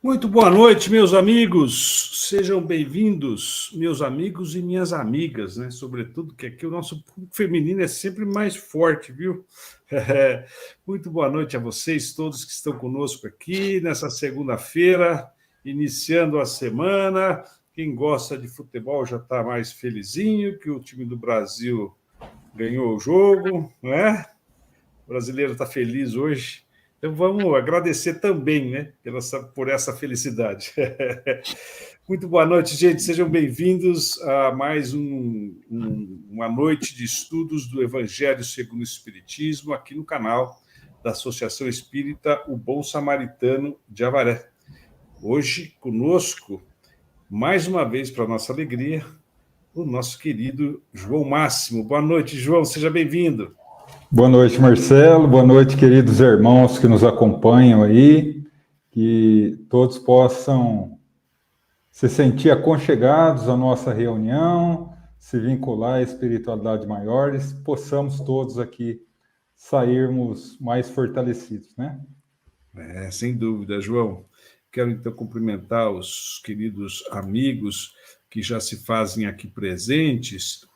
Muito boa noite, meus amigos. Sejam bem-vindos, meus amigos e minhas amigas, né? Sobretudo que aqui o nosso público feminino é sempre mais forte, viu? Muito boa noite a vocês todos que estão conosco aqui nessa segunda-feira, iniciando a semana. Quem gosta de futebol já está mais felizinho, que o time do Brasil ganhou o jogo, não é? O brasileiro está feliz hoje. Então, vamos agradecer também, né, por essa felicidade. Muito boa noite, gente. Sejam bem-vindos a mais uma noite de estudos do Evangelho segundo o Espiritismo, aqui no canal da Associação Espírita O Bom Samaritano de Avaré. Hoje, conosco, mais uma vez, para nossa alegria, o nosso querido João Máximo. Boa noite, João. Seja bem-vindo. Boa noite, Marcelo. Boa noite, queridos irmãos que nos acompanham aí. Que todos possam se sentir aconchegados à nossa reunião, se vincular à espiritualidade maiores, possamos todos aqui sairmos mais fortalecidos, né? Sem dúvida, João. Quero, então, cumprimentar os queridos amigos que já se fazem aqui presentes.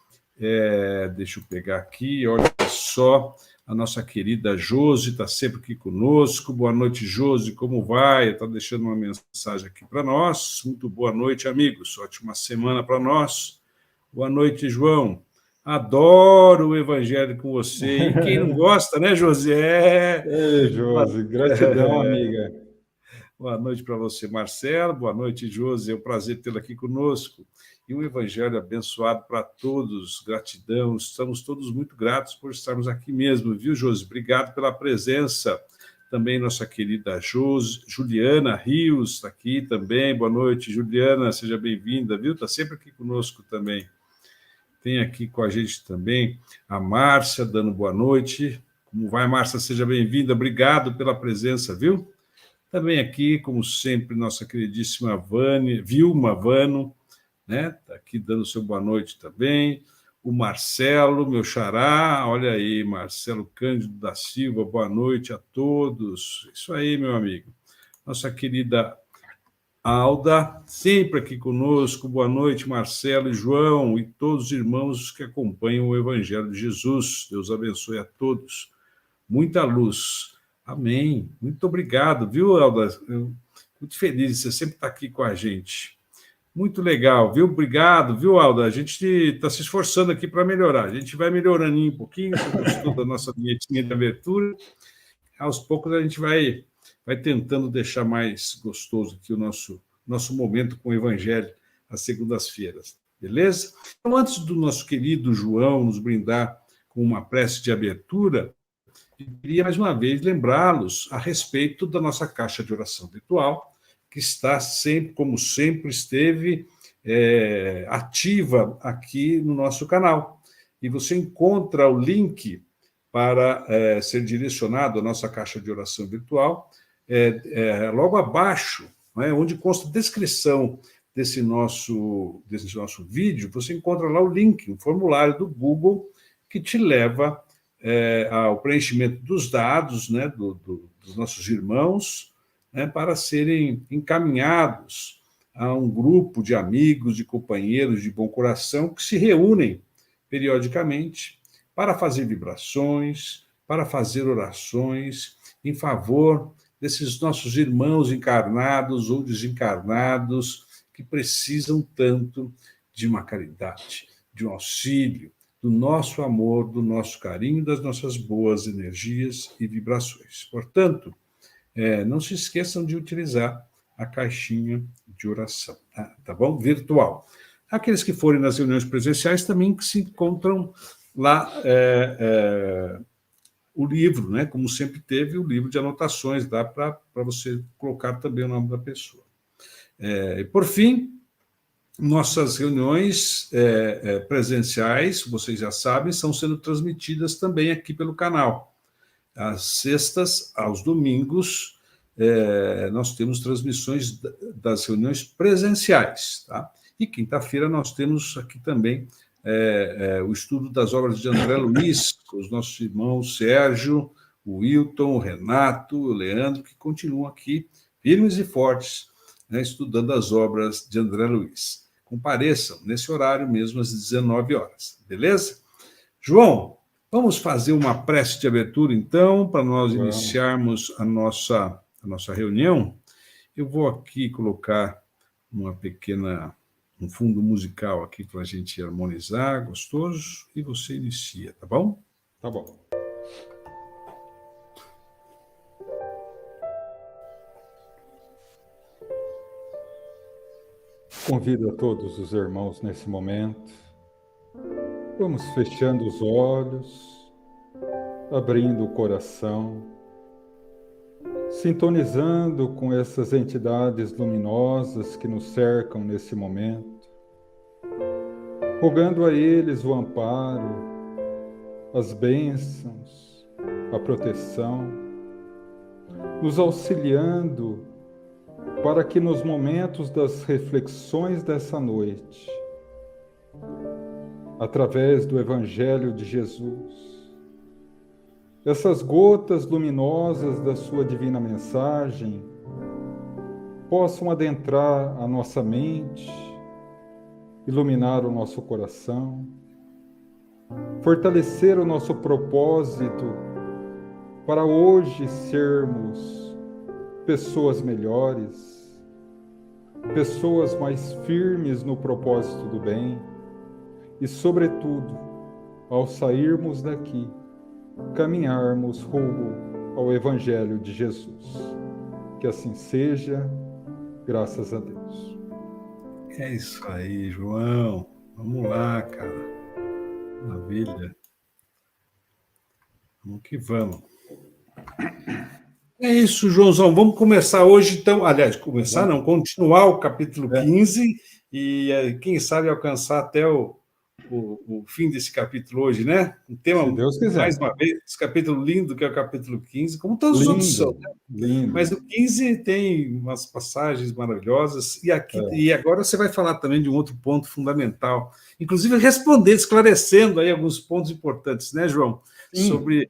Deixa eu pegar aqui, olha só, a nossa querida Josi está sempre aqui conosco. Boa noite, Josi, como vai? Está deixando uma mensagem aqui para nós. Muito boa noite, amigos. Ótima semana para nós. Boa noite, João. Adoro o Evangelho com você. E quem não gosta, né, Josi? Ei, Josi, gratidão, amiga. Boa noite para você, Marcelo. Boa noite, Josi. É um prazer tê-lo aqui conosco. E um evangelho abençoado para todos. Gratidão. Estamos todos muito gratos por estarmos aqui mesmo, viu, Josi? Obrigado pela presença. Também nossa querida Juliana Rios está aqui também. Boa noite, Juliana. Seja bem-vinda, viu? Está sempre aqui conosco também. Tem aqui com a gente também a Márcia, dando boa noite. Como vai, Márcia? Seja bem-vinda. Obrigado pela presença, viu? Também aqui, como sempre, nossa queridíssima Vilma Vano, né? Está aqui dando seu boa noite também. O Marcelo, meu xará, olha aí, Marcelo Cândido da Silva, boa noite a todos. Isso aí, meu amigo. Nossa querida Alda, sempre aqui conosco. Boa noite, Marcelo e João, e todos os irmãos que acompanham o Evangelho de Jesus. Deus abençoe a todos. Muita luz. Amém. Muito obrigado, viu, Alda? Muito feliz, você sempre está aqui com a gente. Muito legal, viu? Obrigado, viu, Alda? A gente está se esforçando aqui para melhorar. A gente vai melhorando um pouquinho, você gostou da nossa vinhetinha de abertura. Aos poucos a gente vai tentando deixar mais gostoso aqui o nosso momento com o Evangelho às segundas-feiras. Beleza? Então, antes do nosso querido João nos brindar com uma prece de abertura, eu queria mais uma vez lembrá-los a respeito da nossa caixa de oração virtual, que está sempre, como sempre esteve, ativa aqui no nosso canal. E você encontra o link para ser direcionado à nossa caixa de oração virtual logo abaixo, né, onde consta a descrição desse nosso vídeo. Você encontra lá o link, um formulário do Google que te leva ao preenchimento dos dados, né, dos nossos irmãos, né, para serem encaminhados a um grupo de amigos, de companheiros de bom coração que se reúnem periodicamente para fazer vibrações, para fazer orações em favor desses nossos irmãos encarnados ou desencarnados que precisam tanto de uma caridade, de um auxílio, do nosso amor, do nosso carinho, das nossas boas energias e vibrações. Portanto, não se esqueçam de utilizar a caixinha de oração, tá bom? Virtual. Aqueles que forem nas reuniões presenciais também que se encontram lá o livro, né? Como sempre teve o livro de anotações, dá para você colocar também o nome da pessoa. E por fim, nossas reuniões presenciais, vocês já sabem, estão sendo transmitidas também aqui pelo canal. Às sextas, aos domingos, nós temos transmissões das reuniões presenciais, tá? E quinta-feira nós temos aqui também o estudo das obras de André Luiz, com os nossos irmãos Sérgio, o Wilton, o Renato, o Leandro, que continuam aqui firmes e fortes né, estudando as obras de André Luiz. Compareçam nesse horário mesmo, às 19 horas, beleza? João, vamos fazer uma prece de abertura, então, para nós iniciarmos a nossa reunião. Eu vou aqui colocar um fundo musical aqui para a gente harmonizar, gostoso, e você inicia, tá bom? Tá bom. Convido a todos os irmãos nesse momento. Vamos fechando os olhos, abrindo o coração, sintonizando com essas entidades luminosas que nos cercam nesse momento, rogando a eles o amparo, as bênçãos, a proteção, nos auxiliando para que nos momentos das reflexões dessa noite, através do Evangelho de Jesus, essas gotas luminosas da sua divina mensagem possam adentrar a nossa mente, iluminar o nosso coração, fortalecer o nosso propósito para hoje sermos pessoas melhores, pessoas mais firmes no propósito do bem e, sobretudo, ao sairmos daqui, caminharmos rumo ao Evangelho de Jesus. Que assim seja, graças a Deus. É isso aí, João. Vamos lá, cara. Maravilha. Vamos que vamos. É isso, Joãozão. Vamos começar hoje, então. Aliás, continuar o capítulo 15 e, quem sabe, alcançar até o fim desse capítulo hoje, né? Um tema, se Deus quiser, mais uma vez, esse capítulo lindo que é o capítulo 15, como todos os outros são, né? Lindo. Mas o 15 tem umas passagens maravilhosas e agora você vai falar também de um outro ponto fundamental, inclusive esclarecendo aí alguns pontos importantes, né, João? Sim. Sobre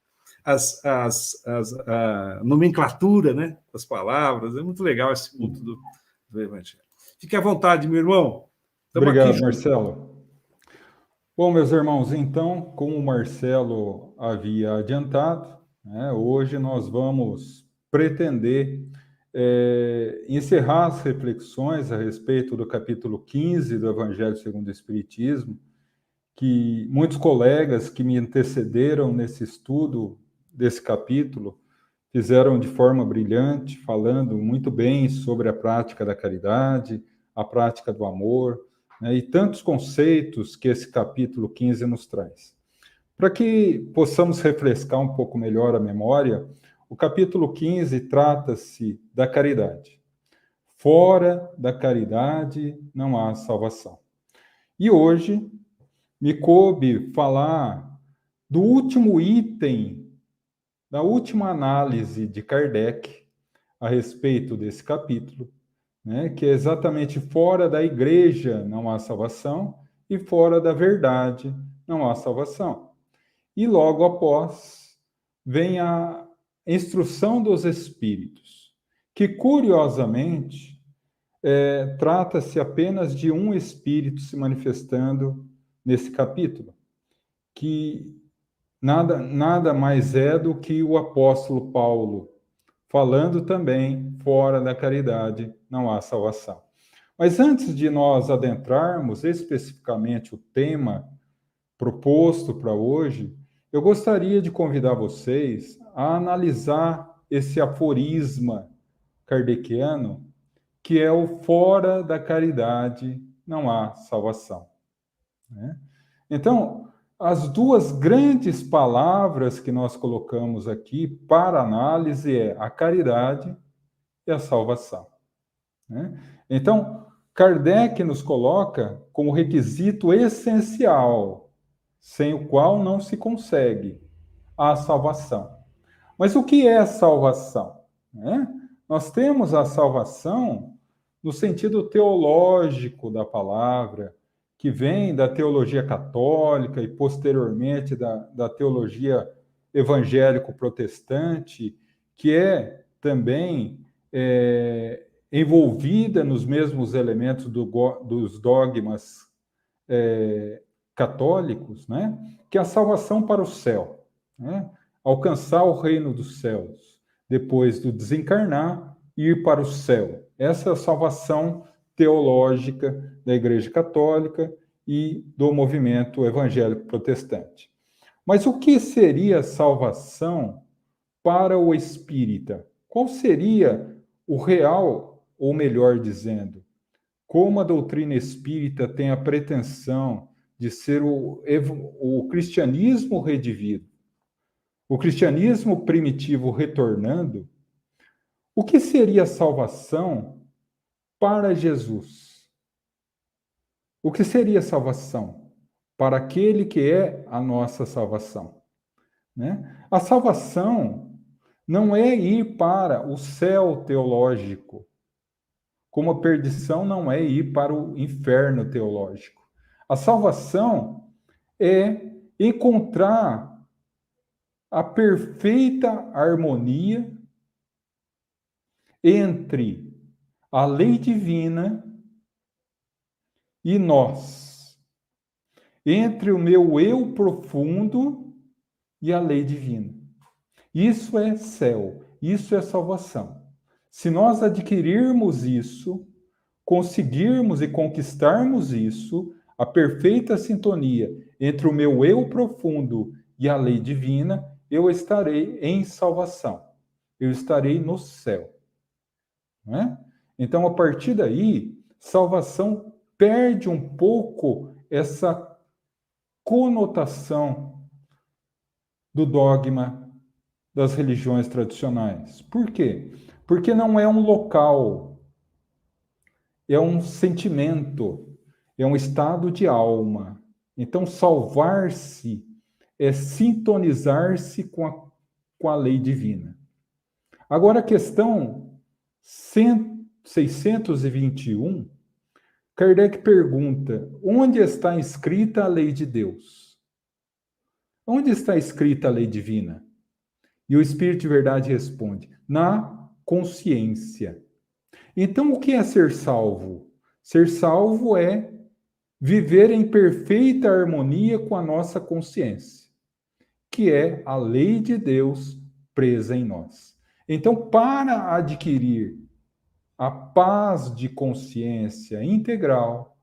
a nomenclatura, né, das palavras. É muito legal esse ponto do Evangelho. Fique à vontade, meu irmão. Obrigado, aqui, Marcelo. Bom, meus irmãos, então, como o Marcelo havia adiantado, né, hoje nós vamos pretender encerrar as reflexões a respeito do capítulo 15 do Evangelho segundo o Espiritismo, que muitos colegas que me antecederam nesse estudo desse capítulo fizeram de forma brilhante, falando muito bem sobre a prática da caridade, a prática do amor, né, e tantos conceitos que esse capítulo 15 nos traz. Para que possamos refrescar um pouco melhor a memória, o capítulo 15 trata-se da caridade. Fora da caridade não há salvação. E hoje me coube falar do último item, da última análise de Kardec a respeito desse capítulo, né, que é exatamente fora da igreja não há salvação e fora da verdade não há salvação. E logo após vem a instrução dos espíritos, que curiosamente trata-se apenas de um espírito se manifestando nesse capítulo, que nada mais é do que o apóstolo Paulo, falando também, fora da caridade não há salvação. Mas antes de nós adentrarmos especificamente o tema proposto para hoje, eu gostaria de convidar vocês a analisar esse aforisma kardeciano, que é o fora da caridade não há salvação, né? Então, as duas grandes palavras que nós colocamos aqui para análise é a caridade e a salvação, né? Então, Kardec nos coloca como requisito essencial, sem o qual não se consegue a salvação. Mas o que é a salvação, né? Nós temos a salvação no sentido teológico da palavra, que vem da teologia católica e posteriormente da teologia evangélico-protestante, que é também envolvida nos mesmos elementos dos dogmas católicos, né? Que é a salvação para o céu, né? Alcançar o reino dos céus, depois do desencarnar, ir para o céu. Essa é a salvação teológica da Igreja Católica e do movimento evangélico protestante. Mas o que seria salvação para o espírita? Qual seria o real, ou melhor dizendo, como a doutrina espírita tem a pretensão de ser o cristianismo redivivo, o cristianismo primitivo retornando, o que seria salvação para Jesus? O que seria salvação para aquele que é a nossa salvação, né? A salvação não é ir para o céu teológico, como a perdição não é ir para o inferno teológico. A salvação é encontrar a perfeita harmonia entre a lei divina e nós, entre o meu eu profundo e a lei divina. Isso é céu, isso é salvação. Se nós adquirirmos isso, conseguirmos e conquistarmos isso, a perfeita sintonia entre o meu eu profundo e a lei divina, eu estarei em salvação. Eu estarei no céu. Não é? Então, a partir daí, salvação perde um pouco essa conotação do dogma das religiões tradicionais. Por quê? Porque não é um local, é um sentimento, é um estado de alma. Então, salvar-se é sintonizar-se com a lei divina. Agora, a questão 621, Kardec pergunta: onde está escrita a lei de Deus? Onde está escrita a lei divina? E o Espírito de Verdade responde: na consciência. Então, o que é ser salvo? Ser salvo é viver em perfeita harmonia com a nossa consciência, que é a lei de Deus presa em nós. Então, para adquirir a paz de consciência integral,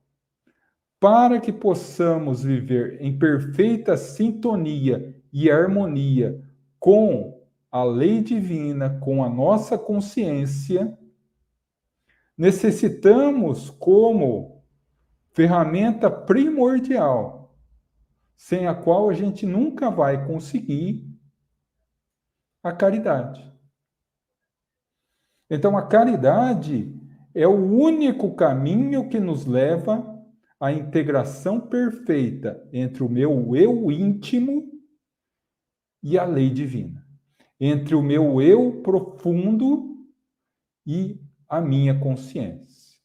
para que possamos viver em perfeita sintonia e harmonia com a lei divina, com a nossa consciência, necessitamos como ferramenta primordial, sem a qual a gente nunca vai conseguir, a caridade. Então, a caridade é o único caminho que nos leva à integração perfeita entre o meu eu íntimo e a lei divina, entre o meu eu profundo e a minha consciência.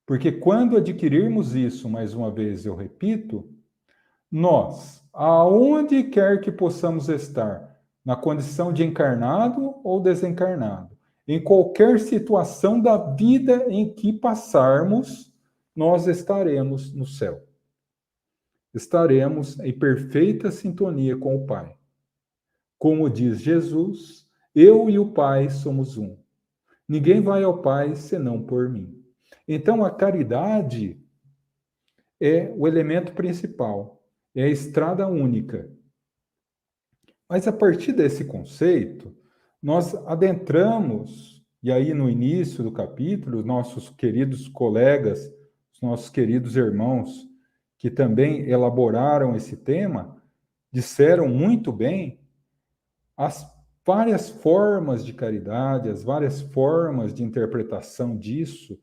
Porque quando adquirirmos isso, mais uma vez eu repito, nós, aonde quer que possamos estar, na condição de encarnado ou desencarnado, em qualquer situação da vida em que passarmos, nós estaremos no céu. Estaremos em perfeita sintonia com o Pai. Como diz Jesus, eu e o Pai somos um. Ninguém vai ao Pai senão por mim. Então, a caridade é o elemento principal, é a estrada única. Mas a partir desse conceito, nós adentramos, e aí no início do capítulo, nossos queridos colegas, os nossos queridos irmãos, que também elaboraram esse tema, disseram muito bem as várias formas de caridade, as várias formas de interpretação disso.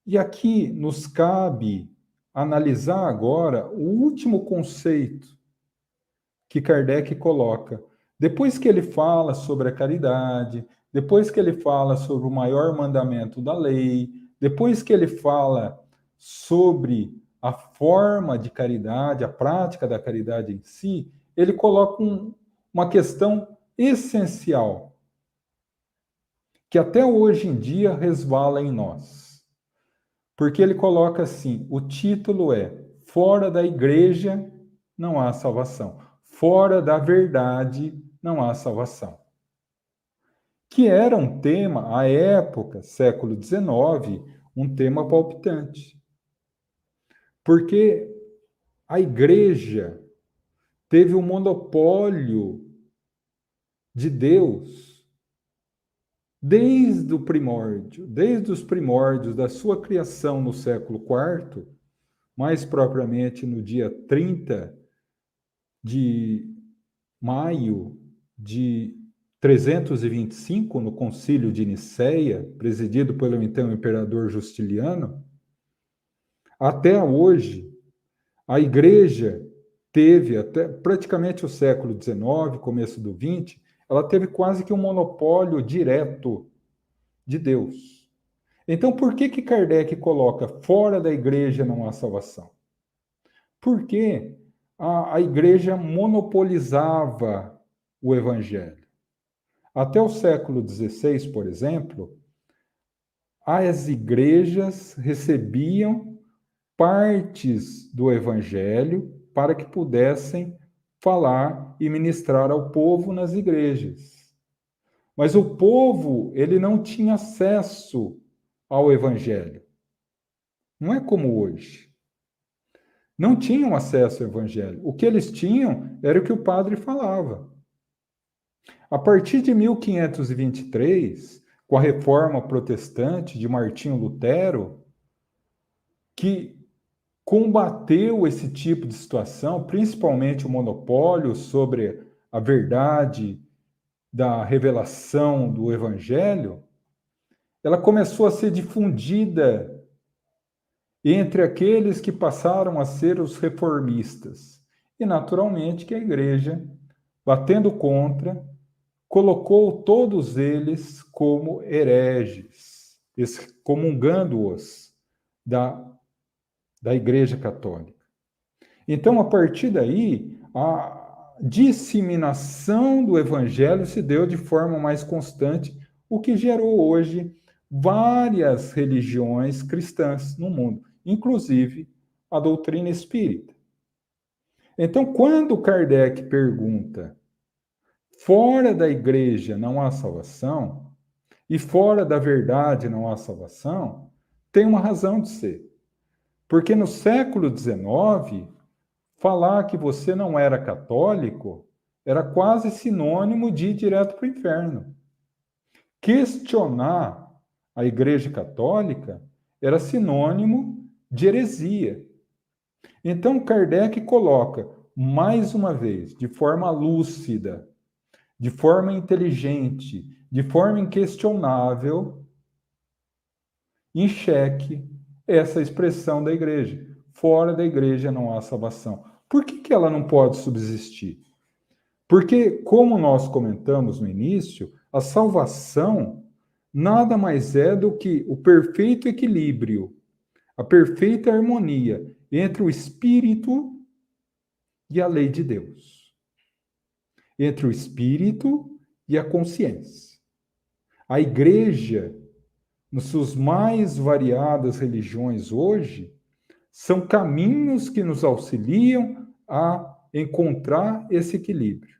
E aqui nos cabe analisar agora o último conceito que Kardec coloca. Depois que ele fala sobre a caridade, depois que ele fala sobre o maior mandamento da lei, depois que ele fala sobre a forma de caridade, a prática da caridade em si, ele coloca uma questão essencial, que até hoje em dia resvala em nós. Porque ele coloca assim, o título é Fora da Igreja não há salvação. Fora da verdade não há salvação. Que era um tema, à época, século XIX, um tema palpitante. Porque a igreja teve o monopólio de Deus desde o primórdio, desde os primórdios da sua criação no século IV, mais propriamente no dia 30 de maio de 325, no Concílio de Nicéia, presidido pelo então imperador Justiniano, até hoje, a igreja teve, até praticamente o século XIX, começo do XX, ela teve quase que um monopólio direto de Deus. Então, por que Kardec coloca fora da igreja não há salvação? Porque a igreja monopolizava o evangelho. Até o século XVI, por exemplo, as igrejas recebiam partes do evangelho para que pudessem falar e ministrar ao povo nas igrejas. Mas o povo, ele não tinha acesso ao evangelho. Não é como hoje. Não tinham acesso ao evangelho. O que eles tinham era o que o padre falava. A partir de 1523, com a reforma protestante de Martinho Lutero, que combateu esse tipo de situação, principalmente o monopólio sobre a verdade da revelação do evangelho, ela começou a ser difundida entre aqueles que passaram a ser os reformistas. E, naturalmente, que a igreja, batendo contra, colocou todos eles como hereges, excomungando-os da Igreja Católica. Então, a partir daí, a disseminação do Evangelho se deu de forma mais constante, o que gerou hoje várias religiões cristãs no mundo, inclusive a doutrina espírita. Então, quando Kardec pergunta, fora da igreja não há salvação, e fora da verdade não há salvação, tem uma razão de ser. Porque no século XIX, falar que você não era católico era quase sinônimo de ir direto para o inferno. Questionar a Igreja Católica era sinônimo de heresia. Então, Kardec coloca, mais uma vez, de forma lúcida, de forma inteligente, de forma inquestionável, em xeque essa expressão da igreja. Fora da igreja não há salvação. Por que ela não pode subsistir? Porque, como nós comentamos no início, a salvação nada mais é do que o perfeito equilíbrio, a perfeita harmonia entre o espírito e a lei de Deus. Entre o espírito e a consciência. A igreja, nas suas mais variadas religiões hoje, são caminhos que nos auxiliam a encontrar esse equilíbrio.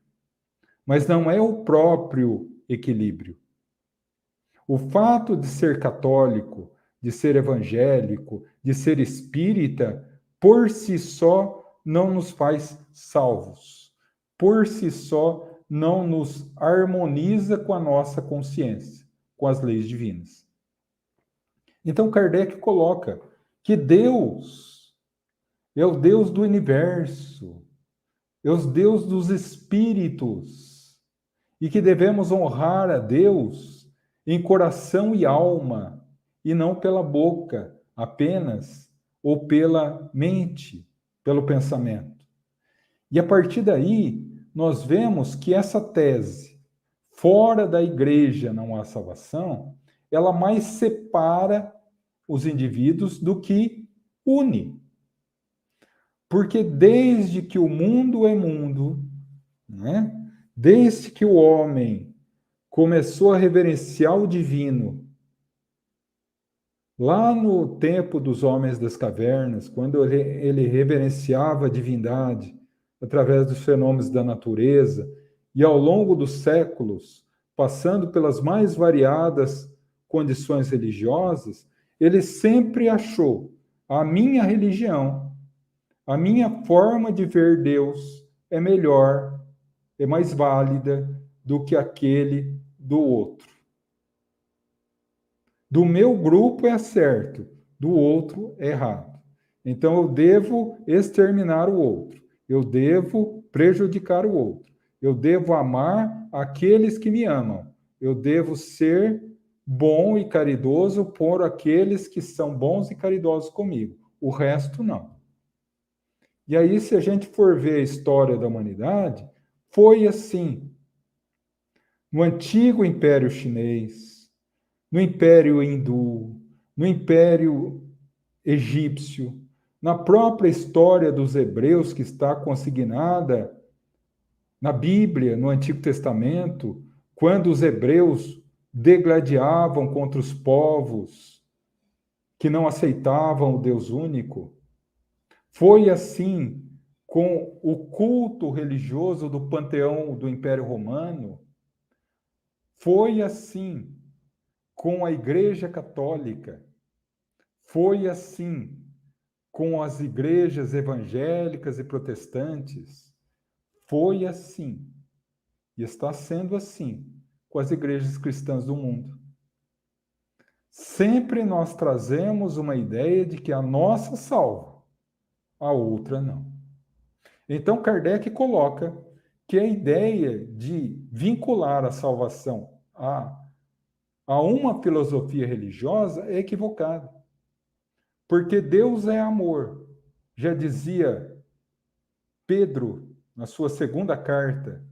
Mas não é o próprio equilíbrio. O fato de ser católico, de ser evangélico, de ser espírita, por si só não nos faz salvos. Por si só não nos harmoniza com a nossa consciência, com as leis divinas. Então Kardec coloca que Deus é o Deus do universo, é o Deus dos espíritos, e que devemos honrar a Deus em coração e alma, e não pela boca apenas, ou pela mente, pelo pensamento. E a partir daí, nós vemos que essa tese, fora da igreja não há salvação, ela mais separa os indivíduos do que une. Porque desde que o mundo é mundo, né? Desde que o homem começou a reverenciar o divino. Lá no tempo dos homens das cavernas, quando ele reverenciava a divindade através dos fenômenos da natureza, e ao longo dos séculos, passando pelas mais variadas condições religiosas, ele sempre achou a minha religião, a minha forma de ver Deus é melhor, é mais válida do que aquele do outro. Do meu grupo é certo, do outro é errado. Então eu devo exterminar o outro, eu devo prejudicar o outro, eu devo amar aqueles que me amam, eu devo ser bom e caridoso por aqueles que são bons e caridosos comigo, o resto não. E aí, se a gente for ver a história da humanidade, foi assim. No antigo Império Chinês, no Império Hindu, no Império Egípcio, na própria história dos hebreus, que está consignada na Bíblia, no Antigo Testamento, quando os hebreus degladiavam contra os povos que não aceitavam o Deus único. Foi assim com o culto religioso do panteão do Império Romano. Foi assim com a Igreja Católica. Foi assim com as igrejas evangélicas e protestantes. Foi assim. E está sendo assim com as igrejas cristãs do mundo. Sempre nós trazemos uma ideia de que a nossa salva, a outra não. Então, Kardec coloca que a ideia de vincular a salvação a uma filosofia religiosa é equivocada. Porque Deus é amor. Já dizia Pedro, na sua segunda carta,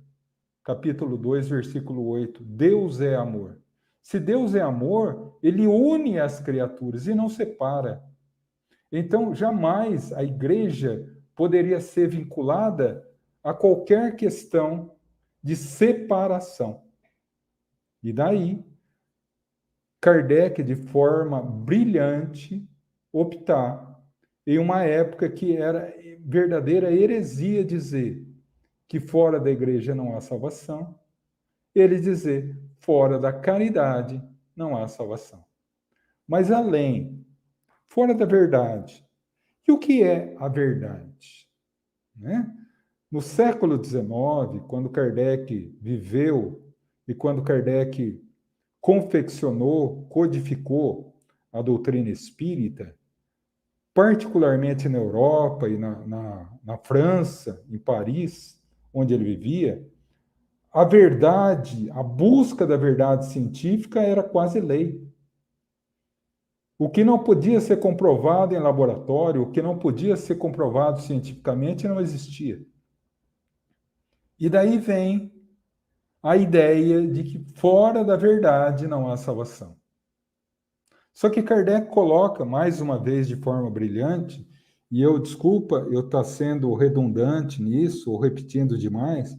capítulo 2, versículo 8, Deus é amor. Se Deus é amor, ele une as criaturas e não separa. Então, jamais a igreja poderia ser vinculada a qualquer questão de separação. E daí, Kardec, de forma brilhante, optar, em uma época que era verdadeira heresia dizer que fora da igreja não há salvação, ele dizer fora da caridade não há salvação. Mas além, fora da verdade. E o que é a verdade? Né? No século XIX, quando Kardec viveu e quando Kardec confeccionou, codificou a doutrina espírita, particularmente na Europa e na França, em Paris, onde ele vivia, a verdade, a busca da verdade científica era quase lei. O que não podia ser comprovado em laboratório, o que não podia ser comprovado cientificamente, não existia. E daí vem a ideia de que fora da verdade não há salvação. Só que Kardec coloca, mais uma vez, de forma brilhante, e desculpa, eu estar sendo redundante nisso, ou repetindo demais,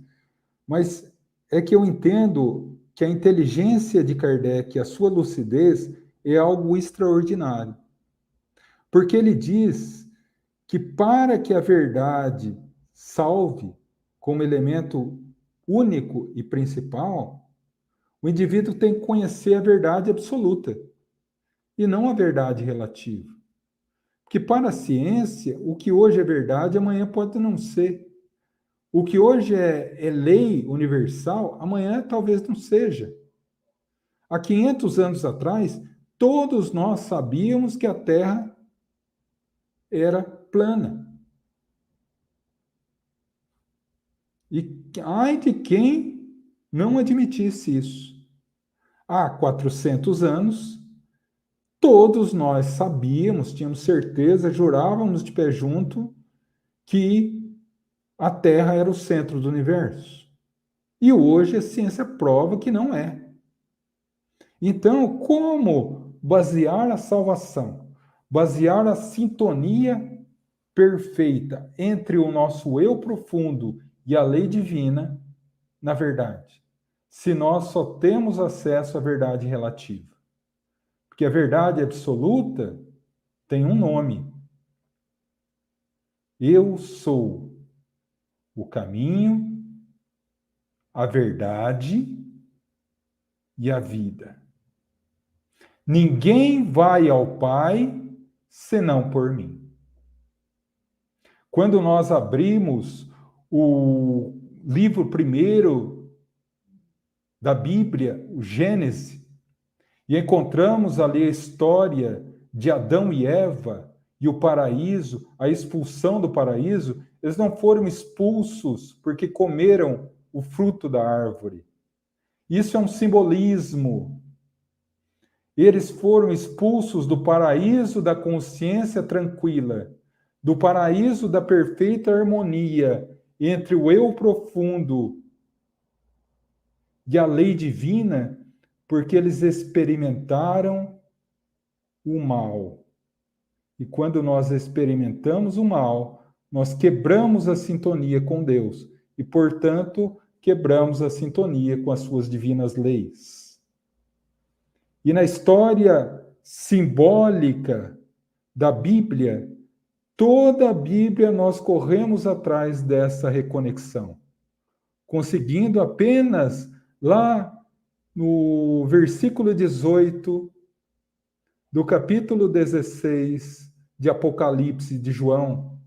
mas é que eu entendo que a inteligência de Kardec, a sua lucidez, é algo extraordinário. Porque ele diz que para que a verdade salve como elemento único e principal, o indivíduo tem que conhecer a verdade absoluta e não a verdade relativa. Porque para a ciência, o que hoje é verdade, amanhã pode não ser. O que hoje é lei universal, amanhã talvez não seja. Há 500 anos atrás, todos nós sabíamos que a Terra era plana. E ai de quem não admitisse isso. Há 400 anos, todos nós sabíamos, tínhamos certeza, jurávamos de pé junto que a Terra era o centro do universo. E hoje a ciência prova que não é. Então, como basear a salvação? Basear a sintonia perfeita entre o nosso eu profundo e a lei divina na verdade. se nós só temos acesso à verdade relativa. Porque a verdade absoluta tem um nome. Eu sou o caminho, a verdade e a vida. Ninguém vai ao Pai senão por mim. Quando nós abrimos o livro primeiro da Bíblia, o Gênesis, e encontramos ali a história de Adão e Eva e o paraíso, a expulsão do paraíso, eles não foram expulsos porque comeram o fruto da árvore. Isso é um simbolismo. Eles foram expulsos do paraíso da consciência tranquila, do paraíso da perfeita harmonia entre o eu profundo e a lei divina, porque eles experimentaram o mal. E quando nós experimentamos o mal, nós quebramos a sintonia com Deus e, portanto, quebramos a sintonia com as suas divinas leis. E na história simbólica da Bíblia, toda a Bíblia nós corremos atrás dessa reconexão, conseguindo apenas lá no versículo 18 do capítulo 16 de Apocalipse de João,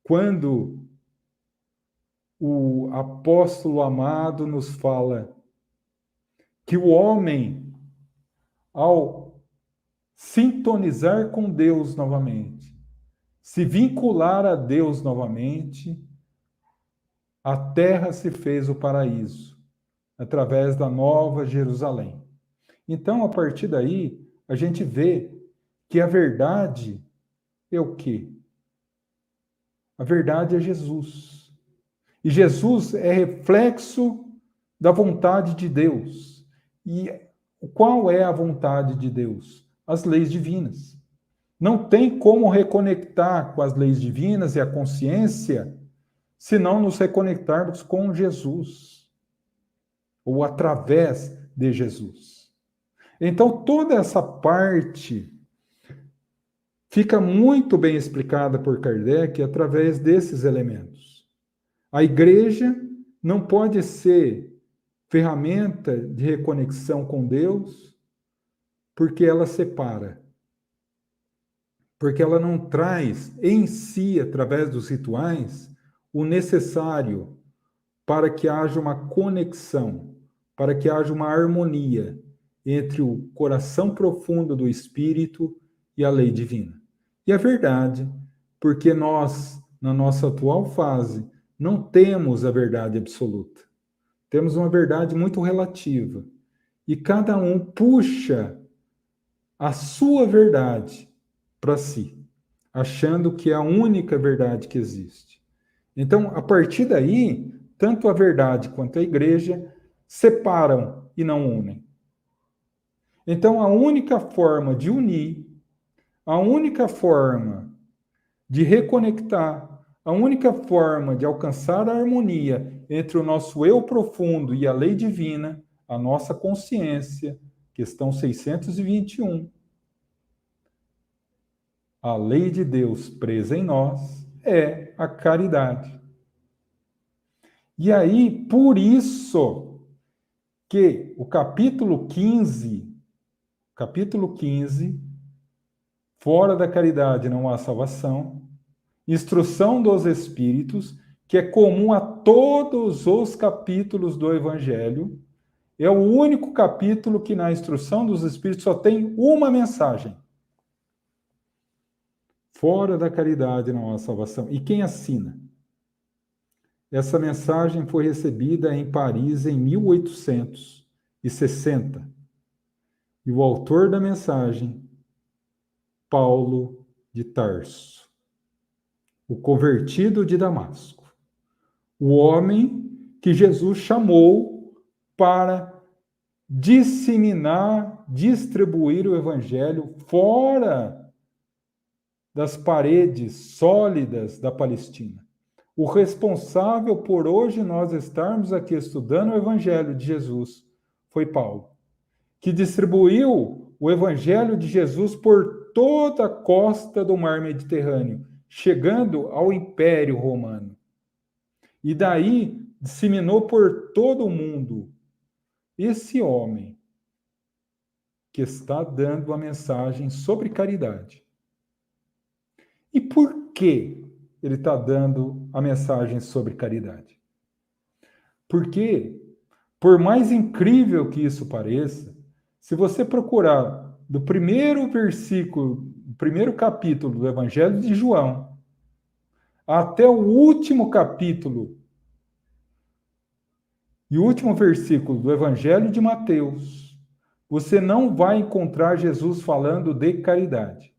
quando o apóstolo amado nos fala que o homem, ao sintonizar com Deus novamente, se vincular a Deus novamente, a terra se fez o paraíso, através da Nova Jerusalém. Então, a partir daí, a gente vê que a verdade é o quê? A verdade é Jesus. E Jesus é reflexo da vontade de Deus. E qual é a vontade de Deus? As leis divinas. Não tem como reconectar com as leis divinas e a consciência se não nos reconectarmos com Jesus, ou através de Jesus. Então, toda essa parte fica muito bem explicada por Kardec através desses elementos. A igreja não pode ser ferramenta de reconexão com Deus porque ela separa. Porque ela não traz em si, através dos rituais, o necessário para que haja uma conexão, para que haja uma harmonia entre o coração profundo do espírito e a lei divina. E a verdade, porque nós, na nossa atual fase, não temos a verdade absoluta. Temos uma verdade muito relativa. E cada um puxa a sua verdade para si, achando que é a única verdade que existe. Então, a partir daí, tanto a verdade quanto a igreja separam e não unem. Então, a única forma de unir, a única forma de reconectar, a única forma de alcançar a harmonia entre o nosso eu profundo e a lei divina, a nossa consciência, questão 621, a lei de Deus presa em nós, é a caridade. E aí, por isso que o capítulo 15, fora da caridade não há salvação, instrução dos espíritos, que é comum a todos os capítulos do Evangelho, é o único capítulo que na instrução dos espíritos só tem uma mensagem. Fora da caridade não há salvação. E quem assina? Essa mensagem foi recebida em Paris em 1860. E o autor da mensagem, Paulo de Tarso, o convertido de Damasco, o homem que Jesus chamou para disseminar, distribuir o evangelho fora das paredes sólidas da Palestina. O responsável por hoje nós estarmos aqui estudando o Evangelho de Jesus foi Paulo, que distribuiu o Evangelho de Jesus por toda a costa do mar Mediterrâneo, chegando ao Império Romano. E daí disseminou por todo o mundo. Esse homem que está dando a mensagem sobre caridade. E por que ele está dando a mensagem sobre caridade? Porque, por mais incrível que isso pareça, se você procurar do primeiro versículo, do primeiro capítulo do Evangelho de João, até o último capítulo e o último versículo do Evangelho de Mateus, você não vai encontrar Jesus falando de caridade.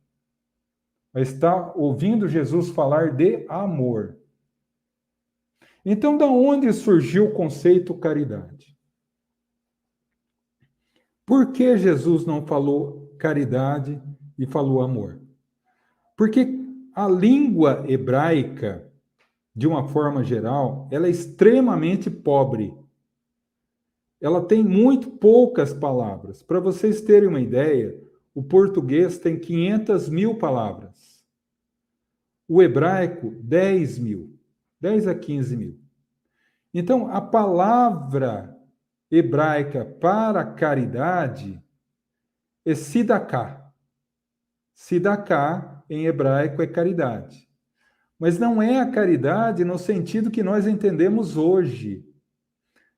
Vai estar ouvindo Jesus falar de amor. Então, da onde surgiu o conceito caridade? Por que Jesus não falou caridade e falou amor? Porque a língua hebraica, de uma forma geral, ela é extremamente pobre. Ela tem muito poucas palavras. Para vocês terem uma ideia, o português tem 500.000 palavras. O hebraico, 10.000. 10 a 15.000. Então, a palavra hebraica para caridade é sidaká. Sidaká, em hebraico, é caridade. Mas não é a caridade no sentido que nós entendemos hoje.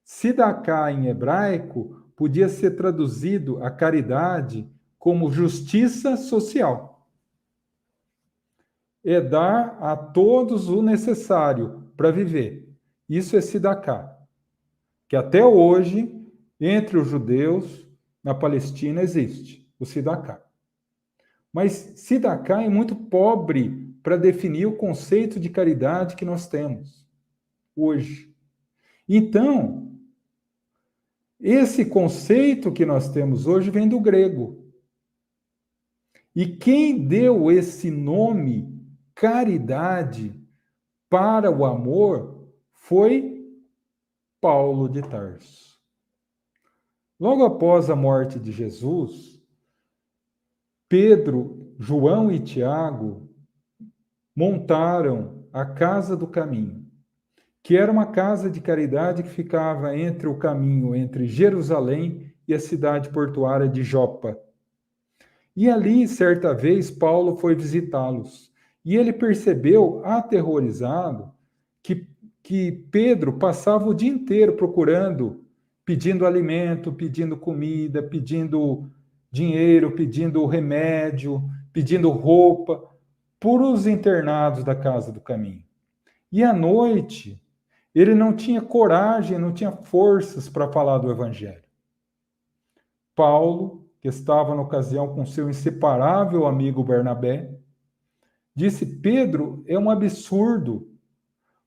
Sidaká, em hebraico, podia ser traduzido a caridade como justiça social. É dar a todos o necessário para viver. Isso é sidaká. Que até hoje, entre os judeus, na Palestina, existe o sidaká. Mas sidaká é muito pobre para definir o conceito de caridade que nós temos hoje. Então, esse conceito que nós temos hoje vem do grego. E quem deu esse nome, caridade, para o amor, foi Paulo de Tarso. Logo após a morte de Jesus, Pedro, João e Tiago montaram a Casa do Caminho, que era uma casa de caridade que ficava entre o caminho entre Jerusalém e a cidade portuária de Jopa. E ali, certa vez, Paulo foi visitá-los. E ele percebeu, aterrorizado, que Pedro passava o dia inteiro procurando, pedindo alimento, pedindo comida, pedindo dinheiro, pedindo remédio, pedindo roupa, por os internados da Casa do Caminho. E à noite, ele não tinha coragem, não tinha forças para falar do Evangelho. Paulo, que estava na ocasião com seu inseparável amigo Barnabé, disse: Pedro, é um absurdo.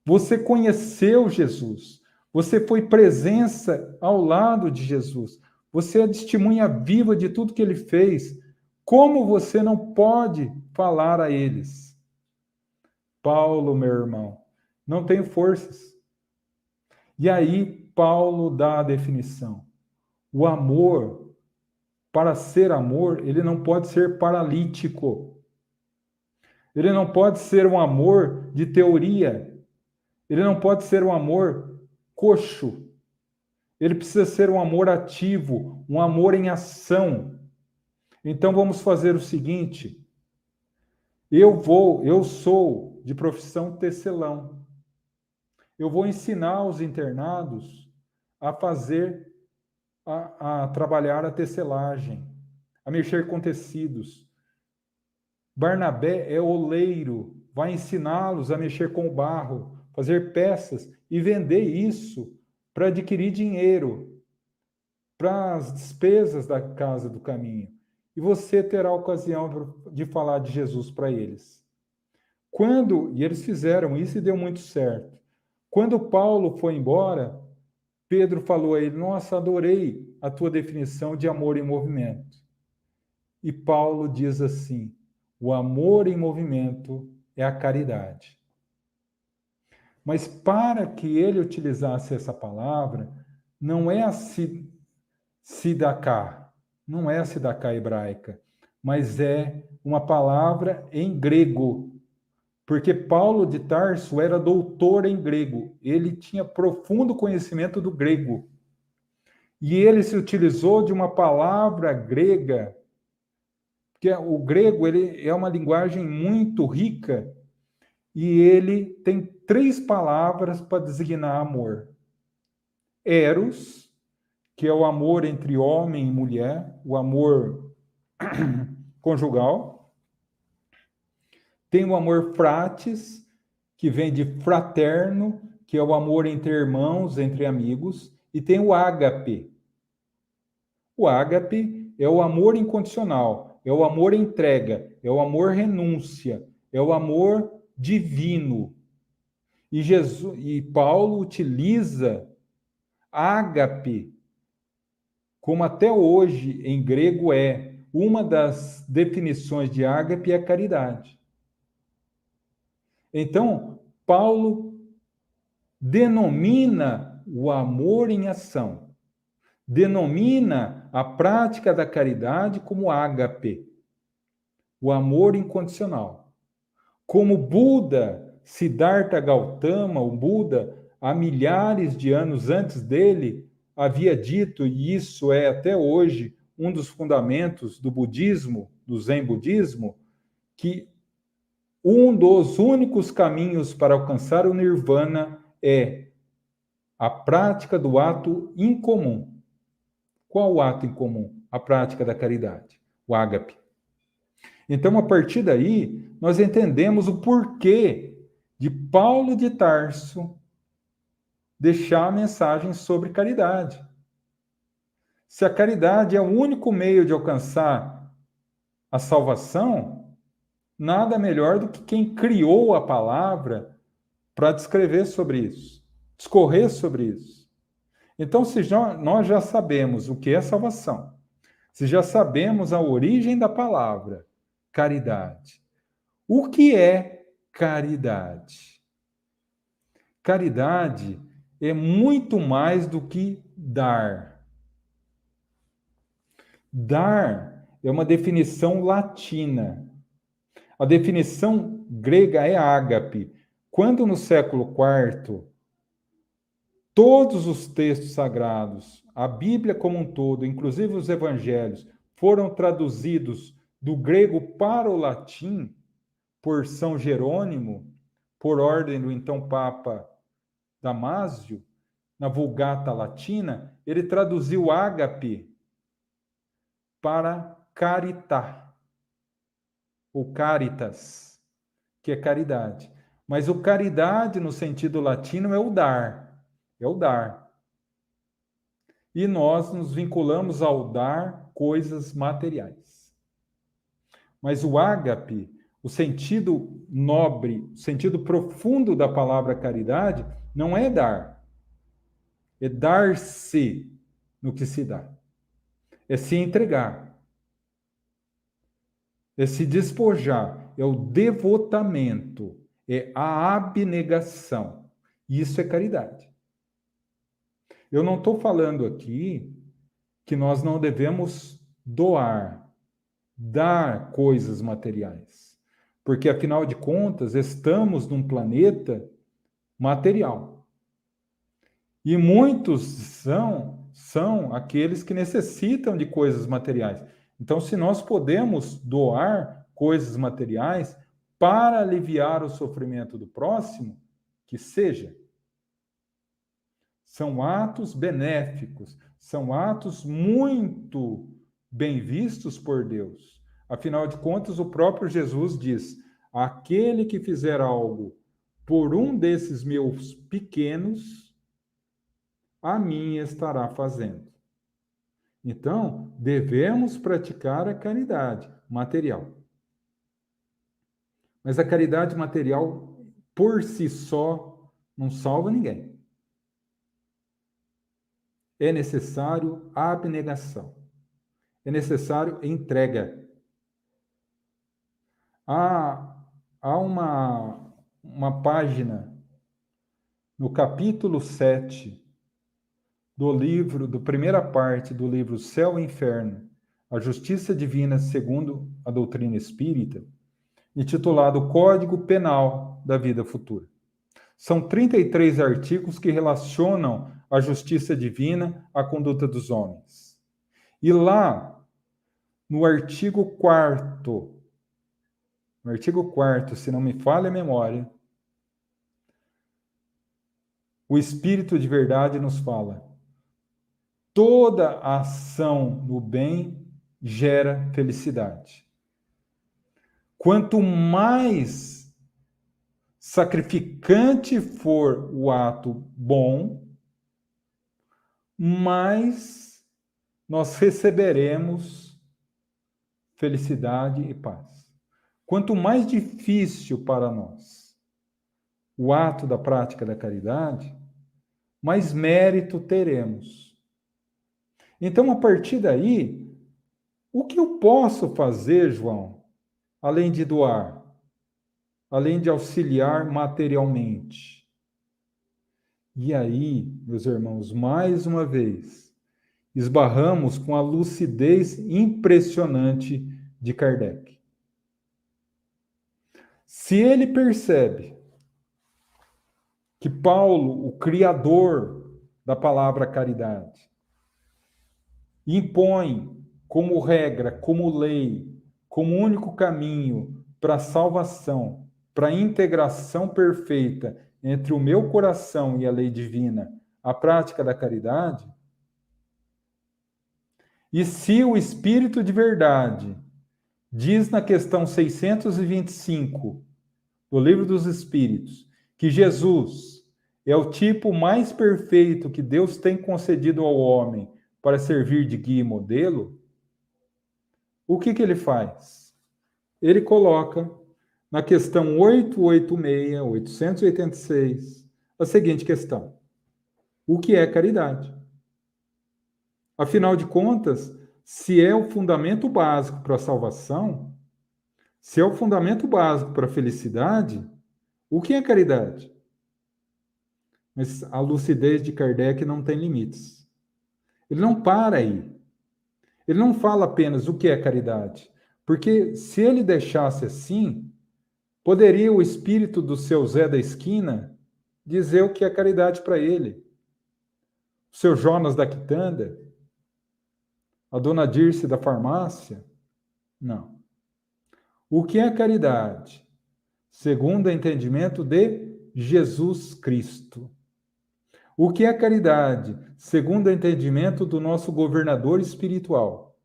Você conheceu Jesus. Você foi presença ao lado de Jesus. Você é testemunha viva de tudo que ele fez. Como você não pode falar a eles? Paulo, meu irmão, não tenho forças. E aí Paulo dá a definição. O amor, para ser amor, ele não pode ser paralítico. Ele não pode ser um amor de teoria. Ele não pode ser um amor coxo. Ele precisa ser um amor ativo, um amor em ação. Então vamos fazer o seguinte. Eu sou de profissão tecelão. Eu vou ensinar os internados a fazer, a trabalhar a tecelagem, a mexer com tecidos. Barnabé é oleiro, vai ensiná-los a mexer com o barro, fazer peças e vender isso para adquirir dinheiro para as despesas da Casa do Caminho. E você terá a ocasião de falar de Jesus para eles. E eles fizeram isso e deu muito certo. Quando Paulo foi embora, Pedro falou a ele: nossa, adorei a tua definição de amor em movimento. E Paulo diz assim: o amor em movimento é a caridade. Mas para que ele utilizasse essa palavra, não é a sidaká, não é a sidaká hebraica, mas é uma palavra em grego, porque Paulo de Tarso era doutor em grego, ele tinha profundo conhecimento do grego, e ele se utilizou de uma palavra grega, que o grego ele é uma linguagem muito rica, e ele tem 3 palavras para designar amor. Eros, que é o amor entre homem e mulher, o amor conjugal. Tem o amor frates, que vem de fraterno, que é o amor entre irmãos, entre amigos. E tem o ágape. O ágape é o amor incondicional, é o amor entrega, é o amor renúncia, é o amor divino. E Paulo utiliza ágape, como até hoje em grego é. Uma das definições de ágape é a caridade. Então, Paulo denomina o amor em ação, denomina a prática da caridade como ágape, o amor incondicional. Como Buda, Siddhartha Gautama, o Buda, há milhares de anos antes dele, havia dito, e isso é até hoje um dos fundamentos do budismo, do Zen budismo, que um dos únicos caminhos para alcançar o nirvana é a prática do ato incomum. Qual o ato incomum? A prática da caridade, o ágape. Então, a partir daí, nós entendemos o porquê de Paulo de Tarso deixar a mensagem sobre caridade. Se a caridade é o único meio de alcançar a salvação, nada melhor do que quem criou a palavra para descrever sobre isso, discorrer sobre isso. Então, se nós já sabemos o que é salvação, se já sabemos a origem da palavra, caridade, o que é caridade? Caridade é muito mais do que dar. Dar é uma definição latina. A definição grega é ágape. Quando no século IV, todos os textos sagrados, a Bíblia como um todo, inclusive os evangelhos, foram traduzidos do grego para o latim por São Jerônimo, por ordem do então Papa Damásio, na Vulgata Latina, ele traduziu ágape para carità, ou caritas, que é caridade. Mas o caridade, no sentido latino, é o dar. É o dar. E nós nos vinculamos ao dar coisas materiais. Mas o ágape, o sentido nobre, o sentido profundo da palavra caridade, não é dar. É dar-se no que se dá. É se entregar. É se despojar. É o devotamento. É a abnegação. Isso é caridade. Eu não estou falando aqui que nós não devemos doar, dar coisas materiais. Porque, afinal de contas, estamos num planeta material. E muitos são aqueles que necessitam de coisas materiais. Então, se nós podemos doar coisas materiais para aliviar o sofrimento do próximo, que seja. São atos benéficos, são atos muito bem vistos por Deus. Afinal de contas, o próprio Jesus diz: aquele que fizer algo por um desses meus pequenos, a mim estará fazendo. Então, devemos praticar a caridade material. Mas a caridade material, por si só, não salva ninguém. É necessário abnegação. É necessário entrega. Há uma página no capítulo 7 da primeira parte do livro Céu e Inferno, a Justiça Divina segundo a doutrina espírita, intitulado Código Penal da Vida Futura. São 33 artigos que relacionam a justiça divina à conduta dos homens. E lá, no artigo 4º, se não me falha a memória, o Espírito de Verdade nos fala: toda ação no bem gera felicidade. Quanto mais sacrificante for o ato bom, mais nós receberemos felicidade e paz. Quanto mais difícil para nós o ato da prática da caridade, mais mérito teremos. Então, a partir daí, o que eu posso fazer, João, além de doar, além de auxiliar materialmente? E aí, meus irmãos, mais uma vez, esbarramos com a lucidez impressionante de Kardec. Se ele percebe que Paulo, o criador da palavra caridade, impõe como regra, como lei, como único caminho para a salvação, para a integração perfeita entre o meu coração e a lei divina, a prática da caridade, e se o Espírito de Verdade diz na questão 625 do Livro dos Espíritos que Jesus é o tipo mais perfeito que Deus tem concedido ao homem para servir de guia e modelo, o que ele faz? Ele coloca na questão 886, 886, a seguinte questão: o que é caridade? Afinal de contas, se é o fundamento básico para a salvação, se é o fundamento básico para a felicidade, o que é caridade? Mas a lucidez de Kardec não tem limites. Ele não para aí. Ele não fala apenas o que é caridade, porque se ele deixasse assim, poderia o espírito do seu Zé da esquina dizer o que é caridade para ele. O seu Jonas da quitanda, a dona Dirce da farmácia? Não. O que é caridade? Segundo o entendimento de Jesus Cristo. O que é caridade? Segundo o entendimento do nosso governador espiritual.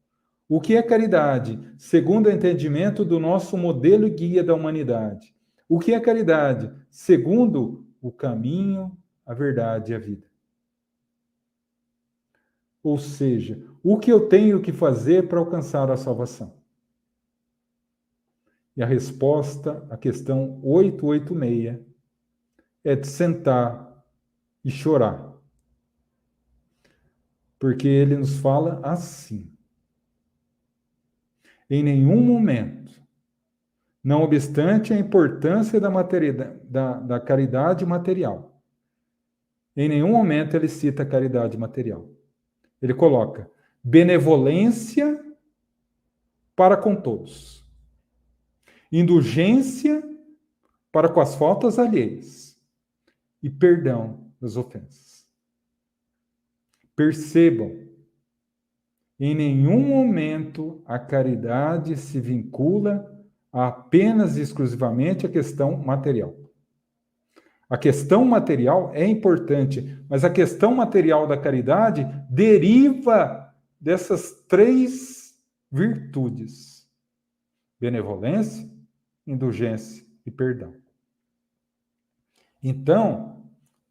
O que é caridade? Segundo o entendimento do nosso modelo e guia da humanidade. O que é caridade? Segundo o caminho, a verdade e a vida. Ou seja, o que eu tenho que fazer para alcançar a salvação? E a resposta à questão 886 é de sentar e chorar. Porque ele nos fala assim: em nenhum momento, não obstante a importância da caridade material, em nenhum momento ele cita a caridade material. Ele coloca benevolência para com todos, indulgência para com as faltas alheias e perdão das ofensas. Percebam, em nenhum momento a caridade se vincula apenas e exclusivamente à questão material. A questão material é importante, mas a questão material da caridade deriva dessas 3 virtudes: benevolência, indulgência e perdão. Então,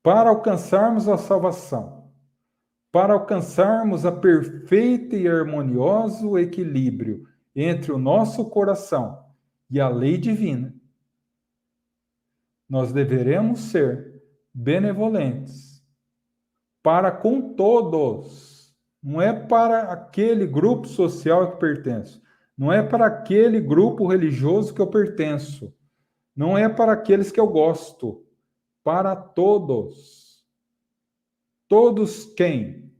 para alcançarmos a salvação, para alcançarmos a perfeita e harmonioso equilíbrio entre o nosso coração e a lei divina, nós deveremos ser benevolentes para com todos. Não é para aquele grupo social que pertenço. Não é para aquele grupo religioso que eu pertenço. Não é para aqueles que eu gosto. para todos. Todos quem?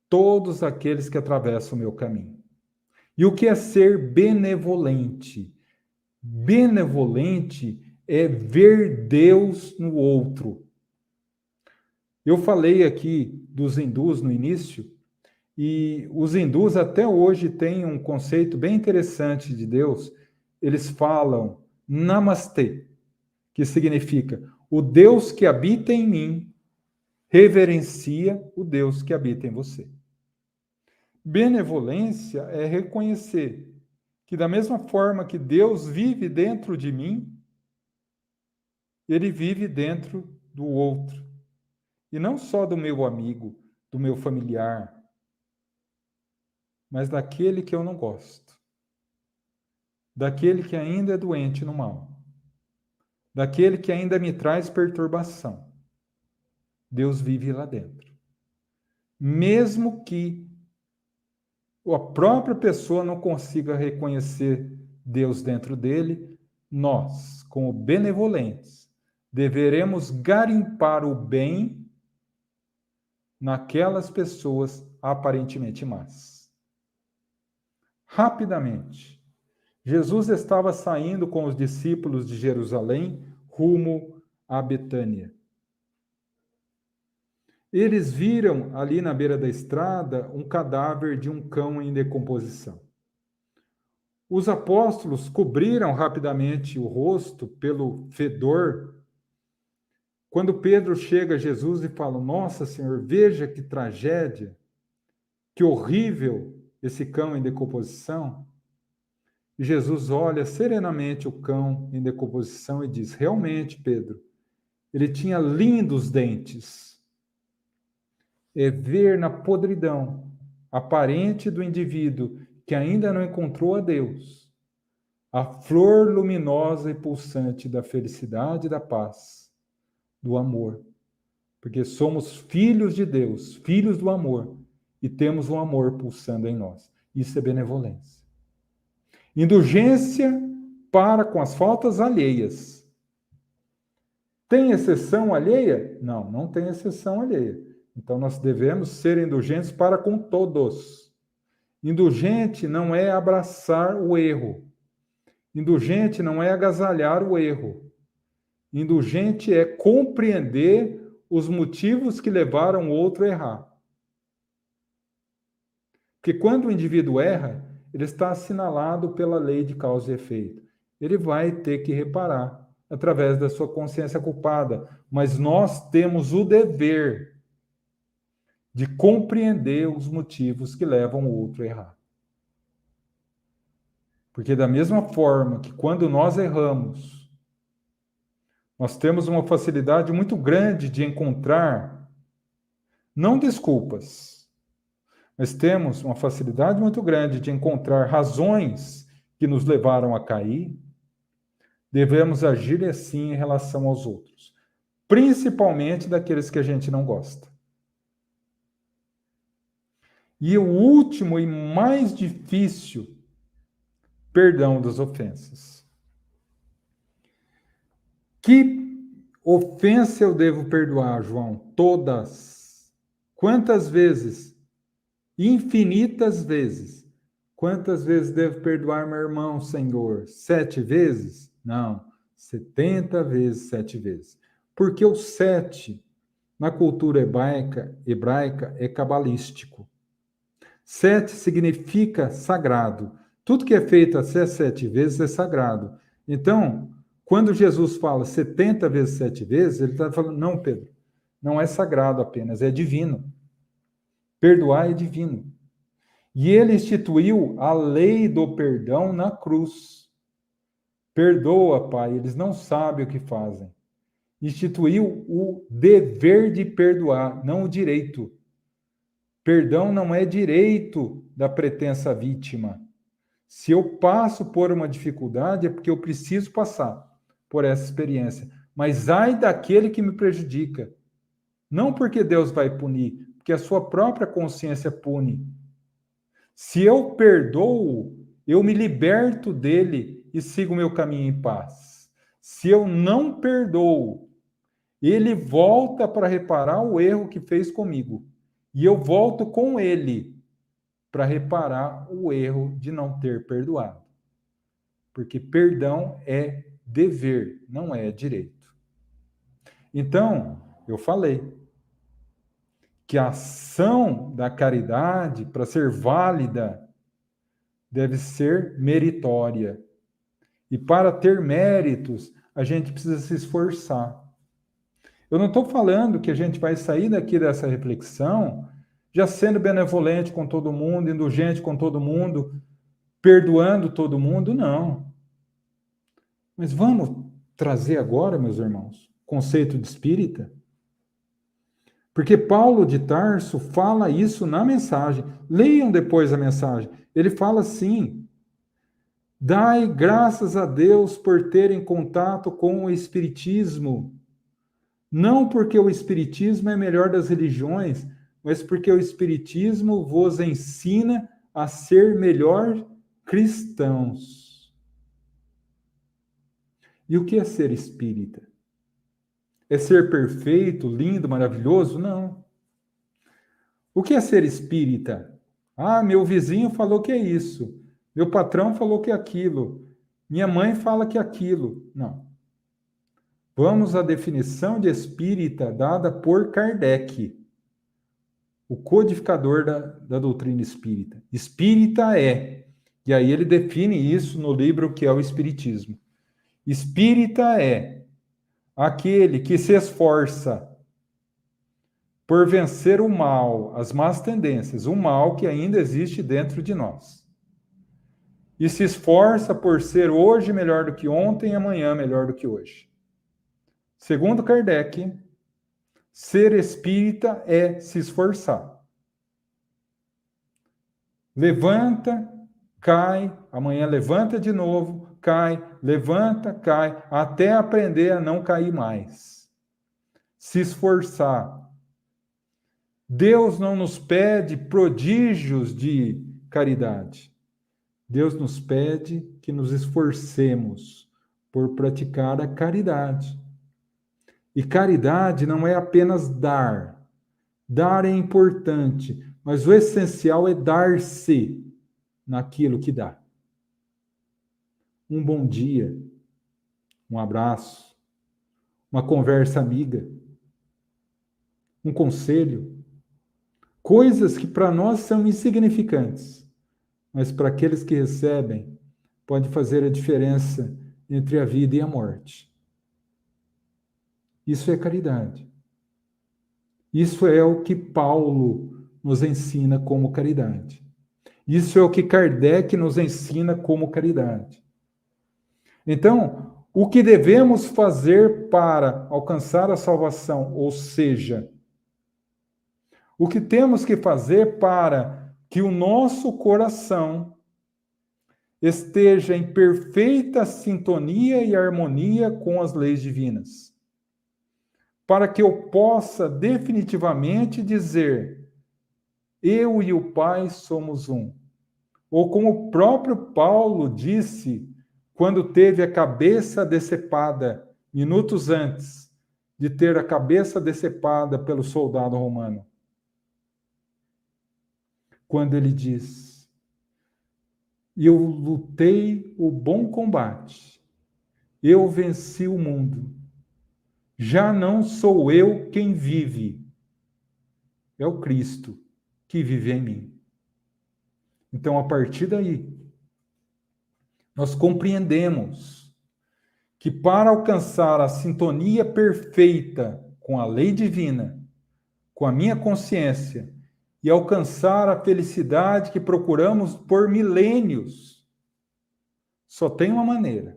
Todos aqueles que atravessam o meu caminho. E o que é ser benevolente? Benevolente é ver Deus no outro. Eu falei aqui dos hindus no início, e os hindus até hoje têm um conceito bem interessante de Deus. Eles falam Namastê, que significa o Deus que habita em mim reverencia o Deus que habita em você. Benevolência é reconhecer que da mesma forma que Deus vive dentro de mim, ele vive dentro do outro. E não só do meu amigo, do meu familiar, mas daquele que eu não gosto. Daquele que ainda é doente no mal. Daquele que ainda me traz perturbação. Deus vive lá dentro. Mesmo que a própria pessoa não consiga reconhecer Deus dentro dele, nós, como benevolentes, deveremos garimpar o bem naquelas pessoas aparentemente más. Rapidamente, Jesus estava saindo com os discípulos de Jerusalém rumo a Betânia. Eles viram ali na beira da estrada um cadáver de um cão em decomposição. Os apóstolos cobriram rapidamente o rosto pelo fedor. Quando Pedro chega a Jesus e fala: Nossa, Senhor, veja que tragédia, que horrível esse cão em decomposição. E Jesus olha serenamente o cão em decomposição e diz: Realmente, Pedro, ele tinha lindos dentes. É ver na podridão aparente do indivíduo que ainda não encontrou a Deus a flor luminosa e pulsante da felicidade, da paz, do amor. Porque somos filhos de Deus, filhos do amor, e temos um amor pulsando em nós. Isso é benevolência. Indulgência para com as faltas alheias. Tem exceção alheia? Não, não tem exceção alheia. Então, nós devemos ser indulgentes para com todos. Indulgente não é abraçar o erro. Indulgente não é agasalhar o erro. Indulgente é compreender os motivos que levaram o outro a errar. Porque quando o indivíduo erra, ele está assinalado pela lei de causa e efeito. Ele vai ter que reparar através da sua consciência culpada. Mas nós temos o dever de compreender os motivos que levam o outro a errar. Porque da mesma forma que quando nós erramos, nós temos uma facilidade muito grande de encontrar, não desculpas, mas temos uma facilidade muito grande de encontrar razões que nos levaram a cair, devemos agir assim em relação aos outros, principalmente daqueles que a gente não gosta. E o último e mais difícil, perdão das ofensas. Que ofensa eu devo perdoar, João? Todas. Quantas vezes? Infinitas vezes. Quantas vezes devo perdoar meu irmão, Senhor? 7 vezes? Não, 70 vezes 7 vezes. Porque o 7, na cultura hebraica é cabalístico. 7 significa sagrado. Tudo que é feito até 7 vezes é sagrado. Então, quando Jesus fala 70 vezes 7 vezes, ele está falando, não, Pedro, não é sagrado apenas, é divino. Perdoar é divino. E ele instituiu a lei do perdão na cruz. Perdoa, Pai, eles não sabem o que fazem. Instituiu o dever de perdoar, não o direito. Perdão não é direito da pretensa vítima. Se eu passo por uma dificuldade, é porque eu preciso passar por essa experiência. Mas ai daquele que me prejudica. Não porque Deus vai punir, porque a sua própria consciência pune. Se eu perdoo, eu me liberto dele e sigo meu caminho em paz. Se eu não perdoo, ele volta para reparar o erro que fez comigo. E eu volto com ele para reparar o erro de não ter perdoado. Porque perdão é dever, não é direito. Então, eu falei que a ação da caridade, para ser válida, deve ser meritória. E para ter méritos, a gente precisa se esforçar. Eu não estou falando que a gente vai sair daqui dessa reflexão já sendo benevolente com todo mundo, indulgente com todo mundo, perdoando todo mundo, não. Mas vamos trazer agora, meus irmãos, conceito de espírita? Porque Paulo de Tarso fala isso na mensagem. Leiam depois a mensagem. Ele fala assim: dai graças a Deus por terem contato com o Espiritismo. Não porque o Espiritismo é melhor das religiões, mas porque o Espiritismo vos ensina a ser melhor cristãos. E o que é ser espírita? É ser perfeito, lindo, maravilhoso? Não. O que é ser espírita? Ah, meu vizinho falou que é isso. Meu patrão falou que é aquilo. Minha mãe fala que é aquilo. Não. Vamos à definição de espírita dada por Kardec, o codificador da doutrina espírita. Espírita é, e aí ele define isso no livro que é o Espiritismo. Espírita é aquele que se esforça por vencer o mal, as más tendências, o mal que ainda existe dentro de nós. E se esforça por ser hoje melhor do que ontem e amanhã melhor do que hoje. Segundo Kardec, ser espírita é se esforçar. Levanta, cai, amanhã levanta de novo, cai, levanta, cai, até aprender a não cair mais. Se esforçar. Deus não nos pede prodígios de caridade. Deus nos pede que nos esforcemos por praticar a caridade. E caridade não é apenas dar. Dar é importante, mas o essencial é dar-se naquilo que dá. Um bom dia, um abraço, uma conversa amiga, um conselho, coisas que para nós são insignificantes, mas para aqueles que recebem, pode fazer a diferença entre a vida e a morte. Isso é caridade. Isso é o que Paulo nos ensina como caridade. Isso é o que Kardec nos ensina como caridade. Então, o que devemos fazer para alcançar a salvação, ou seja, o que temos que fazer para que o nosso coração esteja em perfeita sintonia e harmonia com as leis divinas, para que eu possa definitivamente dizer: eu e o Pai somos um. Ou como o próprio Paulo disse quando teve a cabeça decepada, minutos antes de ter a cabeça decepada pelo soldado romano. Quando ele diz: eu lutei o bom combate, eu venci o mundo, já não sou eu quem vive, é o Cristo que vive em mim. Então, a partir daí, nós compreendemos que para alcançar a sintonia perfeita com a lei divina, com a minha consciência, e alcançar a felicidade que procuramos por milênios, só tem uma maneira: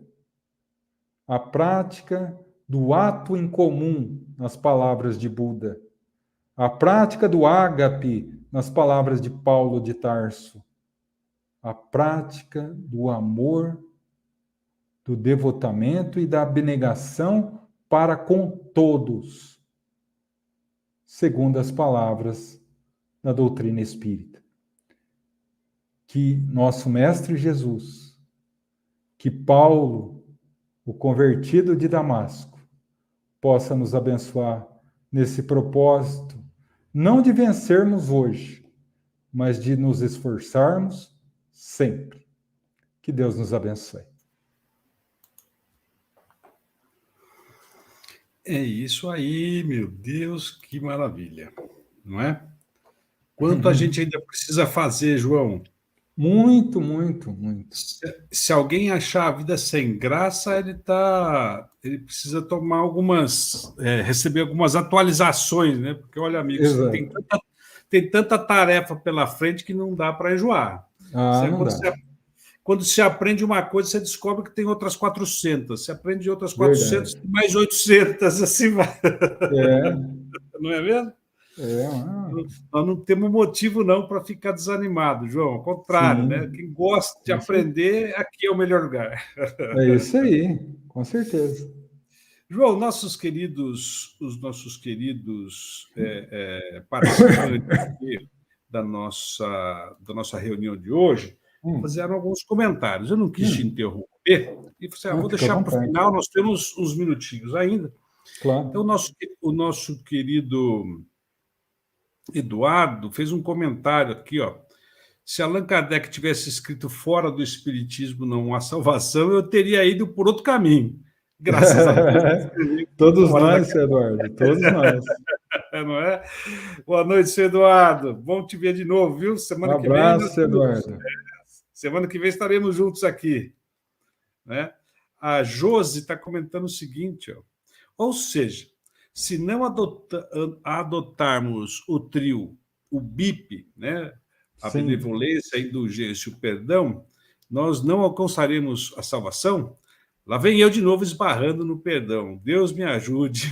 a prática do ato em comum, nas palavras de Buda, a prática do ágape, nas palavras de Paulo de Tarso, a prática do amor, do devotamento e da abnegação para com todos, segundo as palavras da doutrina espírita. Que nosso Mestre Jesus, que Paulo, o convertido de Damasco, possa nos abençoar nesse propósito, não de vencermos hoje, mas de nos esforçarmos sempre. Que Deus nos abençoe. É isso aí, meu Deus, que maravilha, não é? Quanto a gente ainda precisa fazer, João? Muito, muito, muito. Se alguém achar a vida sem graça, ele precisa tomar receber algumas atualizações, né? Porque, olha, amigos, Exato. tem tanta tarefa pela frente que não dá para enjoar. Não dá. Quando você aprende uma coisa, você descobre que tem outras 400. Você aprende outras 400, Verdade. tem mais 800, assim vai. Não é mesmo? Nós não temos motivo não para ficar desanimado, João. Ao contrário, Sim, né? Quem gosta de aprender, aqui é o melhor lugar. É isso aí, com certeza. João, os nossos queridos participantes aqui da nossa reunião de hoje fizeram alguns comentários. Eu não quis te interromper e falei, vou deixar para o final, nós temos uns minutinhos ainda. Claro. Então, o nosso querido Eduardo fez um comentário aqui, ó. Se Allan Kardec tivesse escrito fora do Espiritismo não há salvação, eu teria ido por outro caminho. Graças a Deus. Todos nós, Eduardo, todos nós. Não é? Boa noite, seu Eduardo. Bom te ver de novo, viu? Semana que vem. Eduardo. Semana que vem estaremos juntos aqui. Né? A Josi está comentando o seguinte, ó. Ou seja, se não adotarmos o trio, o BIP, né? A benevolência, a indulgência e o perdão, nós não alcançaremos a salvação? Lá vem eu de novo esbarrando no perdão. Deus me ajude.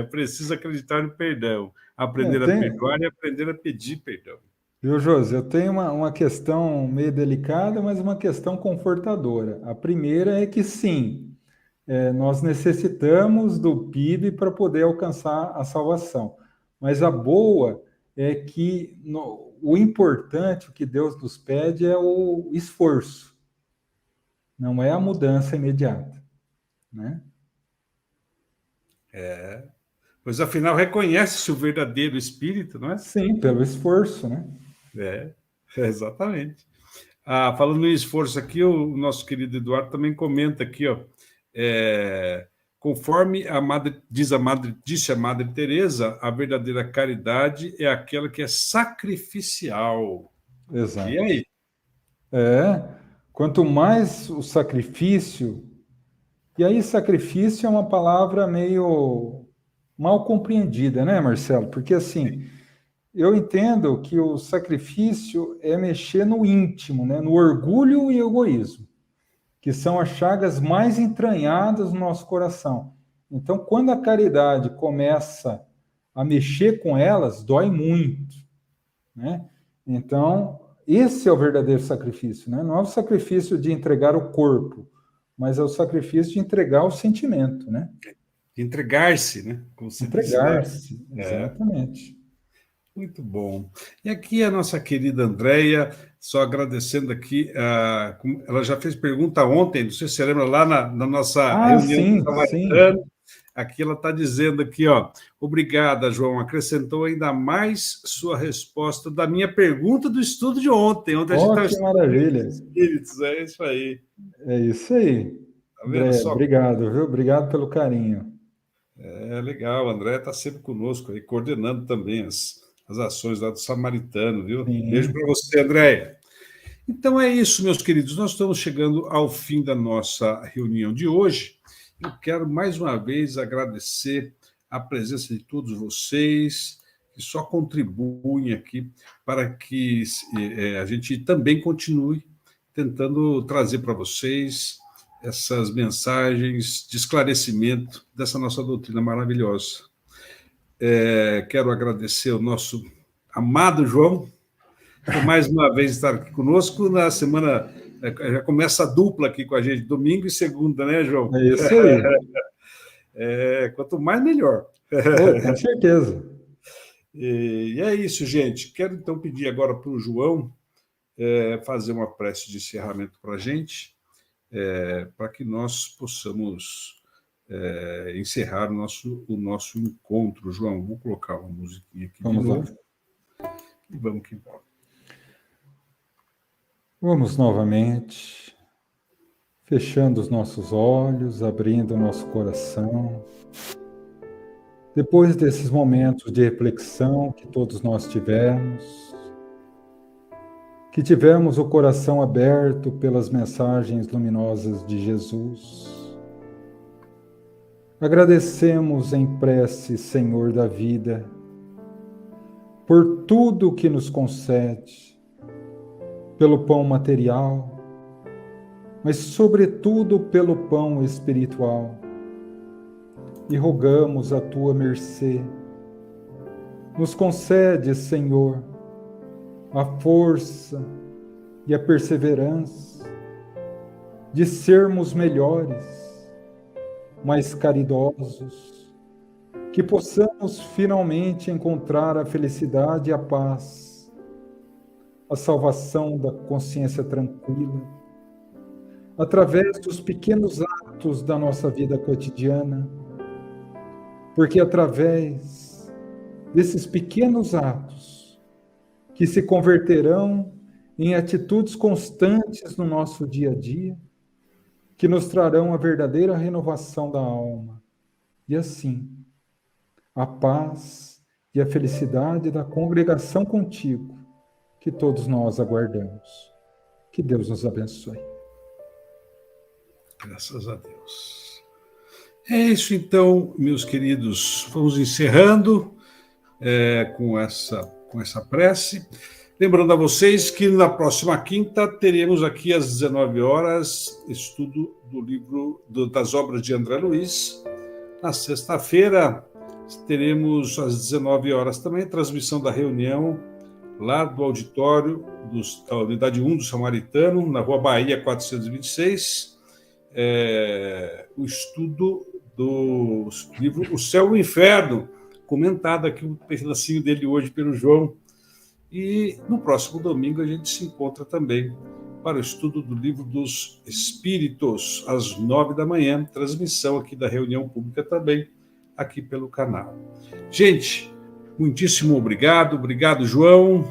Preciso acreditar no perdão. Aprender a perdoar e aprender a pedir perdão. Viu, José? Eu tenho uma questão meio delicada, mas uma questão confortadora. A primeira é que sim, nós necessitamos do PIB para poder alcançar a salvação. Mas a boa é que o importante, o que Deus nos pede, é o esforço. Não é a mudança imediata, né? Pois afinal reconhece-se o verdadeiro espírito, não é? Sim, pelo esforço, né? Exatamente. Falando em esforço aqui, o nosso querido Eduardo também comenta aqui, ó, conforme disse a Madre Teresa, a verdadeira caridade é aquela que é sacrificial. Exato. E aí? Quanto mais o sacrifício, e aí sacrifício é uma palavra meio mal compreendida, né, Marcelo? Porque assim, eu entendo que o sacrifício é mexer no íntimo, né, no orgulho e egoísmo, que são as chagas mais entranhadas do nosso coração. Então, quando a caridade começa a mexer com elas, dói muito, né? Então, esse é o verdadeiro sacrifício, né? Não é o sacrifício de entregar o corpo, mas é o sacrifício de entregar o sentimento, né? De entregar-se, né? Como se entregar-se, exatamente. Muito bom. E aqui a nossa querida Andréia, só agradecendo aqui, ela já fez pergunta ontem, não sei se você lembra, lá na nossa reunião do Samaritano. Aqui ela está dizendo aqui, ó, obrigada, João, acrescentou ainda mais sua resposta da minha pergunta do estudo de ontem. Ontem a gente estava estudando maravilha. Espíritos, é isso aí. É isso aí. Tá vendo? André, obrigado, viu? Obrigado pelo carinho. Legal, o André está sempre conosco aí, coordenando também as ações lá do Samaritano, viu? Sim. Beijo para você, Andréia. Então é isso, meus queridos, nós estamos chegando ao fim da nossa reunião de hoje. Eu quero mais uma vez agradecer a presença de todos vocês, que só contribuem aqui para que a gente também continue tentando trazer para vocês essas mensagens de esclarecimento dessa nossa doutrina maravilhosa. Quero agradecer ao nosso amado João, por mais uma vez estar aqui conosco. Na semana, já começa a dupla aqui com a gente, domingo e segunda, né, João? É isso aí. Quanto mais, melhor. Com certeza. E é isso, gente. Quero, então, pedir agora para o João fazer uma prece de encerramento para a gente. para que nós possamos encerrar o nosso encontro. João, vou colocar uma musiquinha aqui de novo. E vamos que vamos. Vamos novamente, fechando os nossos olhos, abrindo o nosso coração. Depois desses momentos de reflexão que todos nós tivemos, que tivemos o coração aberto pelas mensagens luminosas de Jesus, agradecemos em prece, Senhor da vida, por tudo que nos concede, pelo pão material, mas sobretudo pelo pão espiritual. E rogamos a tua mercê. Nos concede, Senhor, a força e a perseverança de sermos melhores, mais caridosos, que possamos finalmente encontrar a felicidade e a paz, a salvação da consciência tranquila, através dos pequenos atos da nossa vida cotidiana, porque através desses pequenos atos que se converterão em atitudes constantes no nosso dia a dia, que nos trarão a verdadeira renovação da alma. E assim, a paz e a felicidade da congregação contigo, que todos nós aguardamos. Que Deus nos abençoe. Graças a Deus. É isso então, meus queridos. Vamos encerrando com essa prece. Lembrando a vocês que na próxima quinta teremos aqui às 19 horas estudo do livro das obras de André Luiz. Na sexta-feira teremos às 19 horas também transmissão da reunião lá do auditório da Unidade 1 do Samaritano, na Rua Bahia 426, o estudo do livro O Céu e o Inferno, comentado aqui um pedacinho dele hoje pelo João. E no próximo domingo a gente se encontra também para o estudo do Livro dos Espíritos, às 9 da manhã, transmissão aqui da reunião pública também, aqui pelo canal. Gente, muitíssimo obrigado. Obrigado, João.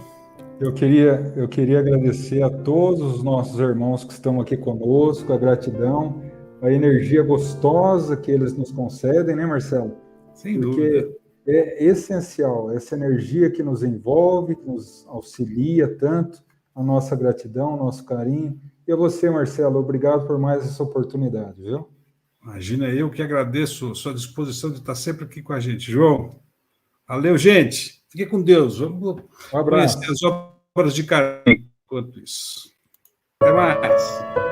Eu queria agradecer a todos os nossos irmãos que estão aqui conosco, a gratidão, a energia gostosa que eles nos concedem, né, Marcelo? Sem dúvida. É essencial, essa energia que nos envolve, que nos auxilia tanto, a nossa gratidão, o nosso carinho. E a você, Marcelo, obrigado por mais essa oportunidade, viu? Imagina, eu que agradeço a sua disposição de estar sempre aqui com a gente. João, valeu, gente. Fique com Deus. Vamos conhecer as obras de carinho enquanto isso. Até mais.